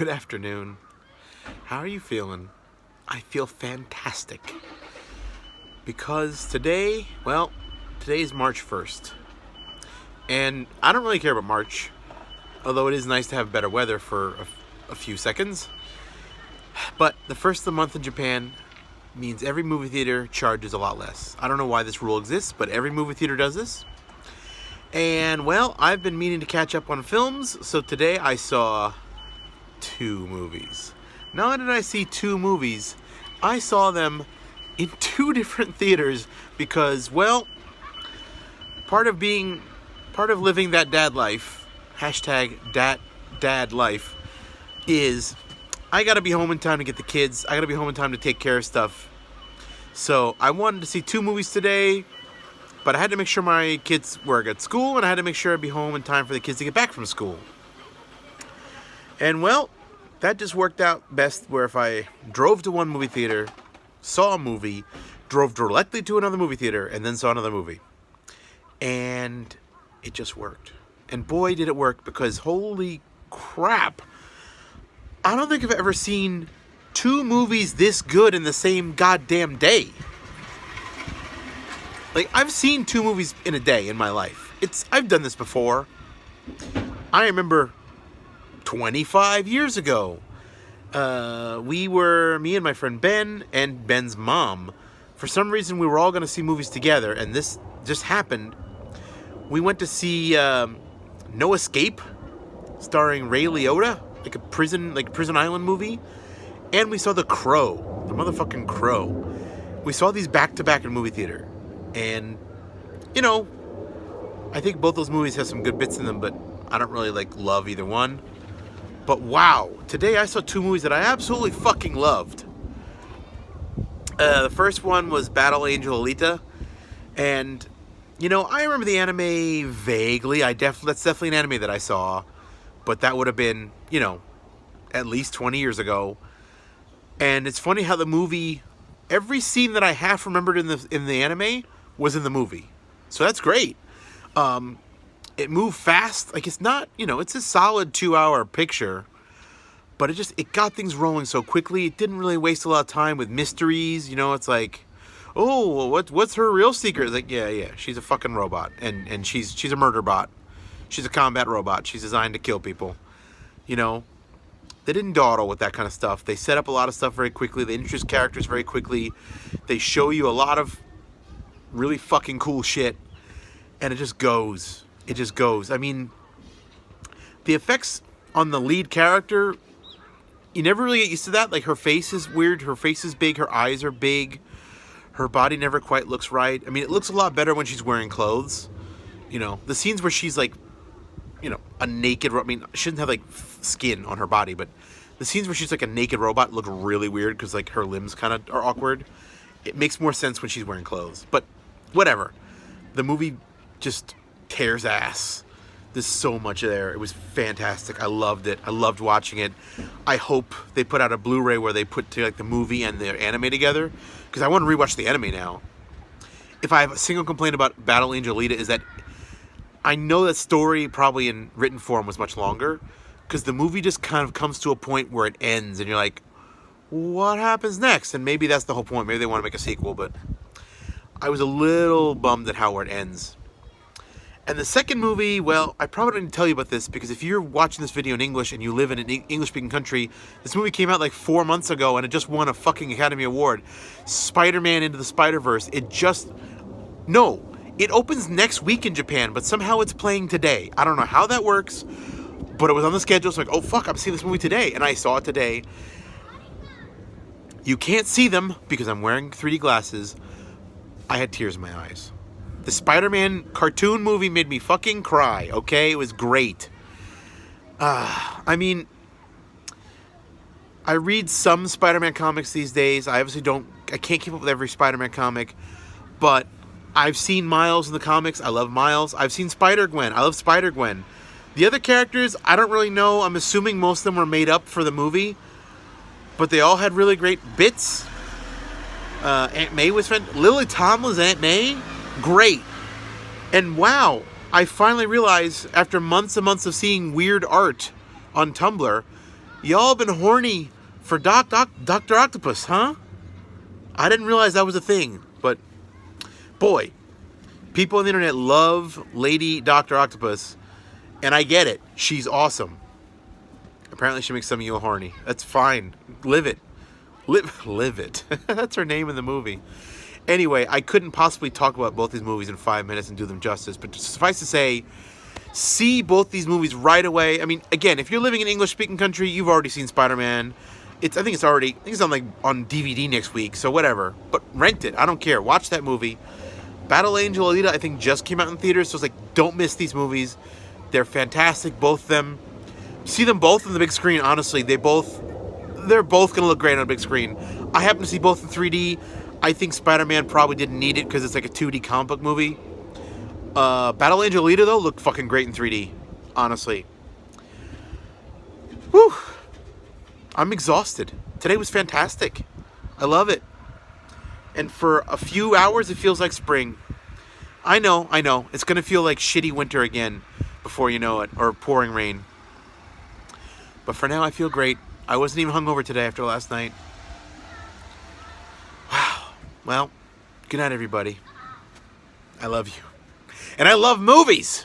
Good afternoon. How are you feeling? I feel fantastic. Because today is March 1st. And I don't really care about March, although it is nice to have better weather for a few seconds. But the first of the month in Japan means every movie theater charges a lot less. I don't know why this rule exists, but every movie theater does this. And, I've been meaning to catch up on films, so today I saw 2 movies. Not only did I see 2 movies, I saw them in 2 different theaters because, part of living that dad life, #dad life, is I gotta be home in time to get the kids. I gotta be home in time to take care of stuff. So I wanted to see 2 movies today, but I had to make sure my kids were at school, and I had to make sure I'd be home in time for the kids to get back from school. And that just worked out best, where if I drove to one movie theater, saw a movie, drove directly to another movie theater, and then saw another movie. And it just worked. And boy, did it work, because holy crap, I don't think I've ever seen 2 movies this good in the same goddamn day. I've seen 2 movies in a day in my life. I've done this before. I remember 25 years ago, me and my friend Ben and Ben's mom, for some reason we were all going to see movies together, and this just happened. We went to see No Escape, starring Ray Liotta, like a prison island movie, and we saw The Crow, the motherfucking Crow. We saw these back to back in a movie theater, and I think both those movies have some good bits in them, but I don't really love either one. But wow, today I saw 2 movies that I absolutely fucking loved. The first one was Battle Angel Alita, and I remember the anime vaguely. That's definitely an anime that I saw, but that would have been at least 20 years ago. And it's funny how the movie, every scene that I half remembered in the anime was in the movie, so that's great. It moved fast. It's not, it's a solid 2-hour picture, but it got things rolling so quickly. It didn't really waste a lot of time with mysteries. It's like, oh, what's her real secret? It's yeah, she's a fucking robot, and she's a murder bot. She's a combat robot. She's designed to kill people. They didn't dawdle with that kind of stuff. They set up a lot of stuff very quickly. They introduce characters very quickly. They show you a lot of really fucking cool shit, and it just goes. It just goes. I mean, the effects on the lead character, you never really get used to that. Her face is weird. Her face is big. Her eyes are big. Her body never quite looks right. I mean, it looks a lot better when she's wearing clothes. The scenes where she's a naked, she doesn't have skin on her body, but the scenes where she's a naked robot look really weird because her limbs kind of are awkward. It makes more sense when she's wearing clothes, but whatever. The movie just tears ass. There's so much there. It was fantastic. I loved it. I loved watching it. I hope they put out a Blu-ray where they put the movie and the anime together, because I want to rewatch the anime now. If I have a single complaint about Battle Angel Alita, is that I know that story probably in written form was much longer, because the movie just kind of comes to a point where it ends and you're like, what happens next? And maybe that's the whole point. Maybe they want to make a sequel, but I was a little bummed at how it ends. And the second movie, I probably didn't tell you about this, because if you're watching this video in English and you live in an English-speaking country, this movie came out 4 months ago and it just won a fucking Academy Award. Spider-Man Into the Spider-Verse. It opens next week in Japan, but somehow it's playing today. I don't know how that works, but it was on the schedule, so oh fuck, I'm seeing this movie today, and I saw it today. You can't see them because I'm wearing 3D glasses. I had tears in my eyes. The Spider-Man cartoon movie made me fucking cry, okay? It was great. I read some Spider-Man comics these days. I can't keep up with every Spider-Man comic, but I've seen Miles in the comics. I love Miles. I've seen Spider-Gwen. I love Spider-Gwen. The other characters, I don't really know. I'm assuming most of them were made up for the movie, but they all had really great bits. Aunt May was fun. Lily Tomlin's Aunt May, great. And wow, I finally realized after months and months of seeing weird art on Tumblr Y'all been horny for Dr. Octopus, huh? I didn't realize that was a thing, but boy, people on the internet love Lady Dr. Octopus, and I get it. She's awesome. Apparently she makes some of you horny. That's fine. Live it. Live it. That's her name in the movie. Anyway, I couldn't possibly talk about both these movies in 5 minutes and do them justice, but suffice to say, see both these movies right away. I mean, again, if you're living in an English-speaking country, you've already seen Spider-Man. I think it's on DVD next week, so whatever. But rent it. I don't care. Watch that movie. Battle Angel Alita, I think, just came out in theaters, so it's like, don't miss these movies. They're fantastic, both of them. See them both on the big screen, honestly. They're both going to look great on a big screen. I happen to see both in 3D. I think Spider-Man probably didn't need it because it's like a 2D comic book movie. Battle Angel Alita, though, looked fucking great in 3D. Honestly. Whew. I'm exhausted. Today was fantastic. I love it. And for a few hours, it feels like spring. I know. It's going to feel like shitty winter again before you know it. Or pouring rain. But for now, I feel great. I wasn't even hungover today after last night. Wow. Well, good night, everybody. I love you. And I love movies.